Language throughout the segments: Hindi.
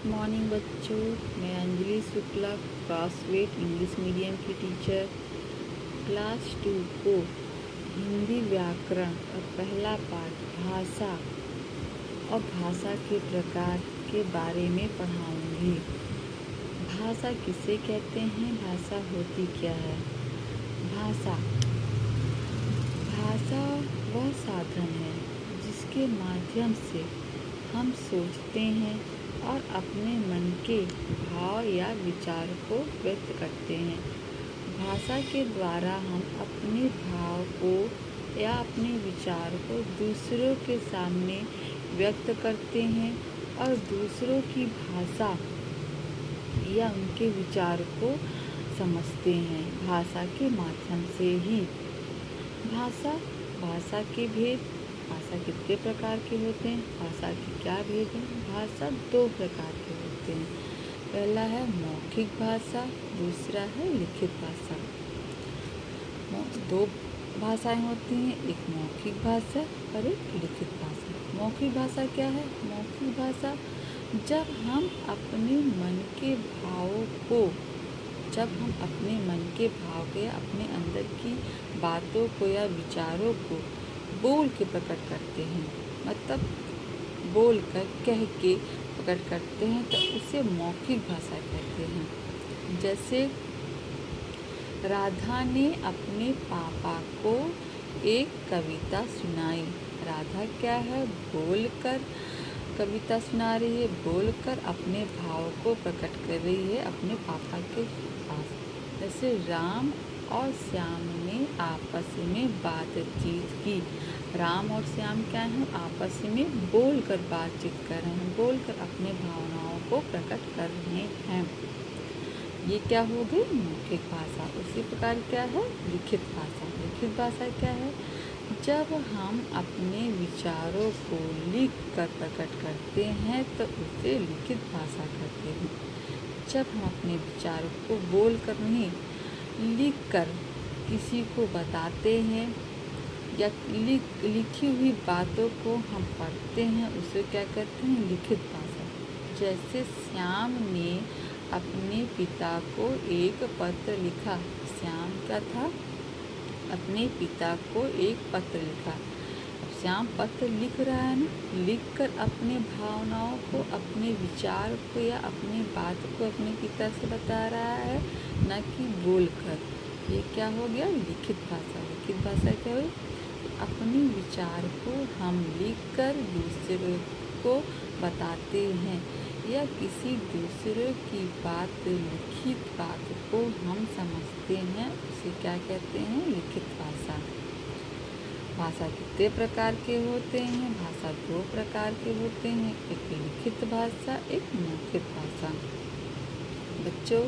मॉर्निंग बच्चों, मैं Anjali Shukla Crosthwaite English medium की टीचर क्लास 2 को हिंदी व्याकरण और पहला पाठ भाषा और भाषा के प्रकार के बारे में पढ़ाऊंगी। भाषा किसे कहते हैं? भाषा होती क्या है? भाषा भाषा वह साधन है जिसके माध्यम से हम सोचते हैं और अपने मन के भाव या विचार को व्यक्त करते हैं। भाषा के द्वारा हम अपने भाव को या अपने विचार को दूसरों के सामने व्यक्त करते हैं और दूसरों की भाषा या उनके विचार को समझते हैं भाषा के माध्यम से ही। भाषा के भेद। भाषा कितने प्रकार के होते हैं? भाषा के क्या भेद हैं? भाषा 2 प्रकार के होते हैं। पहला है मौखिक भाषा, दूसरा है लिखित भाषा। 2 भाषाएं होती हैं, एक मौखिक भाषा और एक लिखित भाषा। मौखिक भाषा क्या है? मौखिक भाषा जब हम अपने मन के भावों को या अपने अंदर की बातों को या विचारों को बोल के प्रकट करते हैं, मतलब बोल कर कह के प्रकट करते हैं, तो उसे मौखिक भाषा कहते हैं। जैसे राधा ने अपने पापा को एक कविता सुनाई। राधा क्या है? बोलकर कविता सुना रही है, बोलकर अपने भाव को प्रकट कर रही है अपने पापा के पास। जैसे राम और श्याम ने आपस में बातचीत की। राम और श्याम क्या हैं? आपस में बोलकर बातचीत कर रहे हैं, बोलकर अपने भावनाओं को प्रकट कर रहे हैं। ये क्या हो गई? मौखिक भाषा। उसी प्रकार क्या है? लिखित भाषा। लिखित भाषा क्या है? जब हम अपने विचारों को लिख कर प्रकट करते हैं तो उसे लिखित भाषा कहते हैं। जब हम अपने विचारों को बोल कर नहीं, लिख कर किसी को बताते हैं या लिखी हुई बातों को हम पढ़ते हैं, उसे क्या कहते हैं? लिखित भाषा। जैसे श्याम ने अपने पिता को एक पत्र लिखा। श्याम क्या था? अपने पिता को एक पत्र लिखा। अब श्याम पत्र लिख रहा है ना, लिखकर अपने भावनाओं को, अपने विचार को या अपनी बात को अपने पिता से बता रहा है, न कि बोलकर। ये क्या हो गया? लिखित भाषा। लिखित भाषा क्या हुई? अपने विचार को हम लिखकर दूसरे को बताते हैं या किसी दूसरे की बात, लिखित बात को हम समझते हैं, उसे क्या कहते हैं? लिखित भाषा। भाषा कितने प्रकार के होते हैं? भाषा 2 प्रकार के होते हैं, एक लिखित भाषा, एक मौखिक भाषा। बच्चों,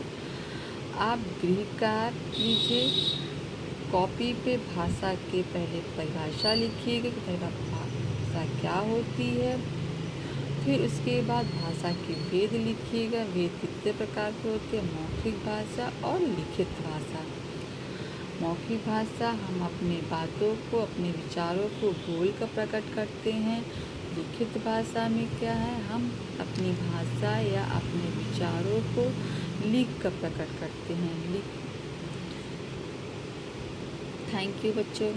आप गृह कार्य लीजिए, कॉपी पे भाषा के पहले परिभाषा लिखिएगा कि भाषा क्या होती है। फिर उसके बाद भाषा के भेद लिखिएगा। भेद कितने प्रकार के होते हैं? मौखिक भाषा और लिखित भाषा। मौखिक भाषा हम अपने बातों को, अपने विचारों को बोल कर प्रकट करते हैं। लिखित भाषा में क्या है? हम अपनी भाषा या अपने विचारों को लिख कर प्रकट करते हैं। थैंक यू बच्चों।